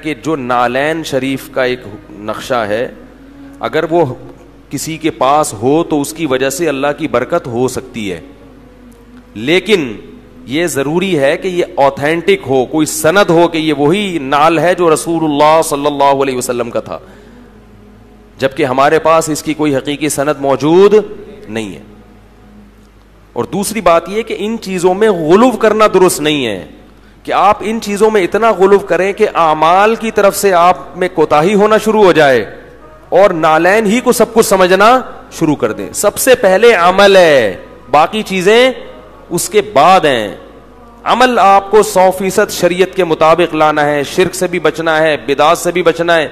کہ جو نالین شریف کا ایک نقشہ ہے، اگر وہ کسی کے پاس ہو تو اس کی وجہ سے اللہ کی برکت ہو سکتی ہے، لیکن یہ ضروری ہے کہ یہ اوتھینٹک ہو، کوئی سند ہو کہ یہ وہی نال ہے جو رسول اللہ صلی اللہ علیہ وسلم کا تھا، جبکہ ہمارے پاس اس کی کوئی حقیقی سند موجود نہیں ہے۔ اور دوسری بات یہ کہ ان چیزوں میں غلو کرنا درست نہیں ہے، کہ آپ ان چیزوں میں اتنا غلو کریں کہ اعمال کی طرف سے آپ میں کوتاہی ہونا شروع ہو جائے اور نالین ہی کو سب کچھ سمجھنا شروع کر دیں۔ سب سے پہلے عمل ہے، باقی چیزیں اس کے بعد ہیں۔ عمل آپ کو 100% شریعت کے مطابق لانا ہے، شرک سے بھی بچنا ہے، بدعات سے بھی بچنا ہے،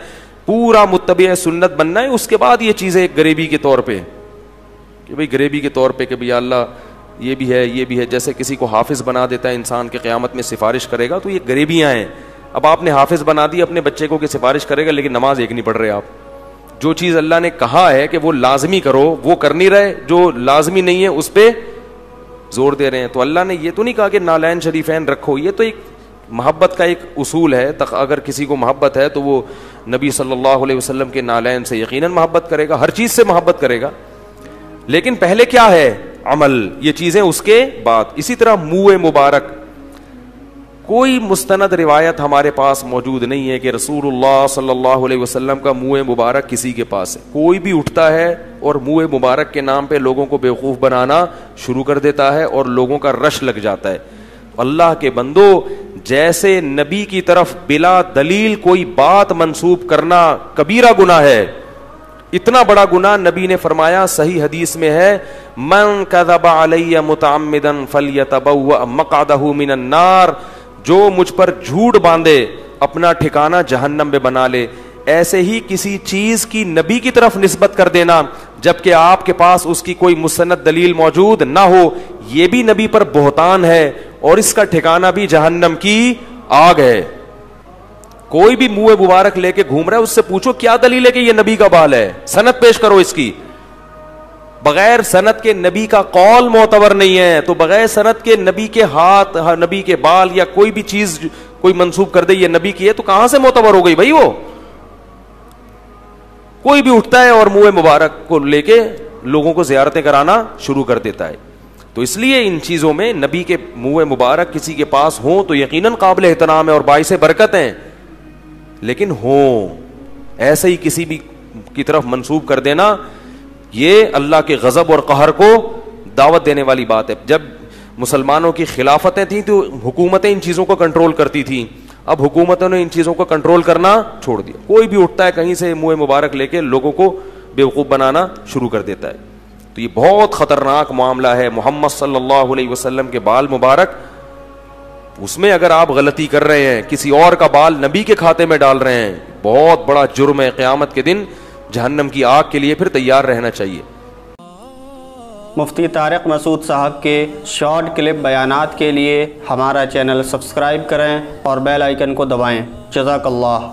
پورا متبع سنت بننا ہے۔ اس کے بعد یہ چیزیں غریبی کے طور پہ، کہ بھئی غریبی کے طور پہ کہ بھئی اللہ یہ بھی ہے، یہ بھی ہے، جیسے کسی کو حافظ بنا دیتا ہے انسان کے قیامت میں سفارش کرے گا، تو یہ غریبیاں ہیں۔ اب آپ نے حافظ بنا دی اپنے بچے کو کہ سفارش کرے گا، لیکن نماز ایک نہیں پڑھ رہے آپ۔ جو چیز اللہ نے کہا ہے کہ وہ لازمی کرو وہ کر نہیں رہے، جو لازمی نہیں ہے اس پہ زور دے رہے ہیں۔ تو اللہ نے یہ تو نہیں کہا کہ نالین شریفین رکھو، یہ تو ایک محبت کا ایک اصول ہے۔ اگر کسی کو محبت ہے تو وہ نبی صلی اللہ علیہ وسلم کے نالین سے یقیناً محبت کرے گا، ہر چیز سے محبت کرے گا، لیکن پہلے کیا ہے؟ عمل، یہ چیزیں اس کے بعد۔ اسی طرح منہ مبارک، کوئی مستند روایت ہمارے پاس موجود نہیں ہے کہ رسول اللہ صلی اللہ علیہ وسلم کا منہ مبارک کسی کے پاس ہے۔ کوئی بھی اٹھتا ہے اور منہ مبارک کے نام پہ لوگوں کو بیوقوف بنانا شروع کر دیتا ہے اور لوگوں کا رش لگ جاتا ہے۔ اللہ کے بندو، جیسے نبی کی طرف بلا دلیل کوئی بات منسوب کرنا کبیرہ گناہ ہے، اتنا بڑا گناہ نبی نے فرمایا، صحیح حدیث میں ہے، من کذب علی متعمدا فلیتبوأ مقعدہ من النار، جو مجھ پر جھوٹ باندھے اپنا ٹھکانہ جہنم میں بنا لے۔ ایسے ہی کسی چیز کی نبی کی طرف نسبت کر دینا جبکہ آپ کے پاس اس کی کوئی مستند دلیل موجود نہ ہو، یہ بھی نبی پر بہتان ہے اور اس کا ٹھکانہ بھی جہنم کی آگ ہے۔ کوئی بھی منہ مبارک لے کے گھوم رہا ہے، اس سے پوچھو کیا دلیل ہے کہ یہ نبی کا بال ہے، سند پیش کرو اس کی۔ بغیر سند کے نبی کا قول معتبر نہیں ہے، تو بغیر سند کے نبی کے ہاتھ، نبی کے بال یا کوئی بھی چیز کوئی منسوب کر دے یہ نبی کی ہے تو کہاں سے معتبر ہو گئی بھائی؟ وہ کوئی بھی اٹھتا ہے اور منہ مبارک کو لے کے لوگوں کو زیارتیں کرانا شروع کر دیتا ہے۔ تو اس لیے ان چیزوں میں نبی کے منہ مبارک کسی کے پاس ہوں تو یقیناً قابل احترام ہے اور باعث برکت ہیں، لیکن ہوں ایسے ہی کسی بھی کی طرف منسوب کر دینا، یہ اللہ کے غضب اور قہر کو دعوت دینے والی بات ہے۔ جب مسلمانوں کی خلافتیں تھیں تو حکومتیں ان چیزوں کو کنٹرول کرتی تھیں، اب حکومتوں نے ان چیزوں کو کنٹرول کرنا چھوڑ دیا۔ کوئی بھی اٹھتا ہے کہیں سے منہ مبارک لے کے لوگوں کو بیوقوف بنانا شروع کر دیتا ہے۔ تو یہ بہت خطرناک معاملہ ہے۔ محمد صلی اللہ علیہ وسلم کے بال مبارک، اس میں اگر آپ غلطی کر رہے ہیں، کسی اور کا بال نبی کے کھاتے میں ڈال رہے ہیں، بہت بڑا جرم ہے۔ قیامت کے دن جہنم کی آگ کے لیے پھر تیار رہنا چاہیے۔ مفتی طارق مسعود صاحب کے شارٹ کلپ بیانات کے لیے ہمارا چینل سبسکرائب کریں اور بیل آئیکن کو دبائیں۔ جزاک اللہ۔